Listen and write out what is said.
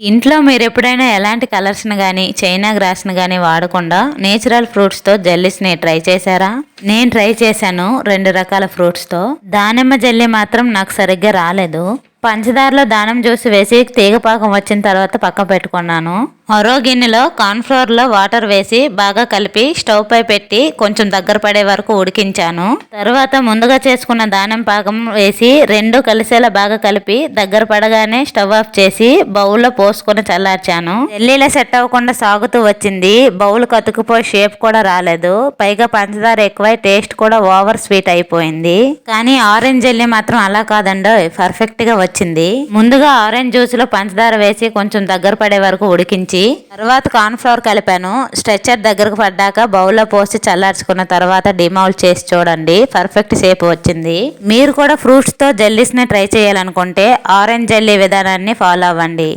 ఇంట్లో మీరెప్పుడైనా ఎలాంటి కలర్స్‌ని గానీ, చైనా గ్రాస్‌ని గానీ వాడకుండా నేచురల్ ఫ్రూట్స్‌తో జెల్లీస్‌ని ట్రై చేశారా? నేను ట్రై చేశాను 2 రకాల ఫ్రూట్స్‌తో. దానిమ్మ జెల్లీ మాత్రం నాకు సరిగ్గా రాలేదు. పంచదారలో దానిమ్మ జ్యూస్ వేసి తీగ పాకం వచ్చిన తర్వాత పక్కన పెట్టుకున్నాను. మరో గిన్నెలో కార్న్‌ఫ్లోర్‌లో వాటర్ వేసి బాగా కలిపి స్టవ్ పై పెట్టి కొంచెం దగ్గర పడే వరకు ఉడికించాను. తర్వాత ముందుగా చేసుకున్న దానిమ్మ పాకం వేసి రెండు కలిసేలా బాగా కలిపి దగ్గర పడగానే స్టవ్ ఆఫ్ చేసి బౌల్లో పోసుకొని చల్లార్చాను. జెల్లీలా సెట్ అవ్వకుండా సాగుతూ వచ్చింది. బౌల్ కతుకుపోయి షేప్ కూడా రాలేదు. పైగా పంచదార ఎక్కువై టేస్ట్ కూడా ఓవర్ స్వీట్ అయిపోయింది. కానీ ఆరెంజ్ జెల్లీ మాత్రం అలా కాదండోయ్, పర్ఫెక్ట్ గా వచ్చింది. ముందుగా ఆరెంజ్ జ్యూస్ లో పంచదార వేసి కొంచెం దగ్గర పడే వరకు ఉడికించి తర్వాత కార్న్ ఫ్లోర్ కలిపాను. స్ట్రెచర్ దగ్గరకు పడ్డాక బౌల్లో పోసి చల్లార్చుకున్న తర్వాత డిమౌల్డ్ చేసి చూడండి, పర్ఫెక్ట్ షేప్ వచ్చింది. మీరు కూడా ఫ్రూట్స్ తో జెల్లీస్ ని ట్రై చేయాలనుకుంటే ఆరెంజ్ జెల్లీ విధానాన్ని ఫాలో అవ్వండి.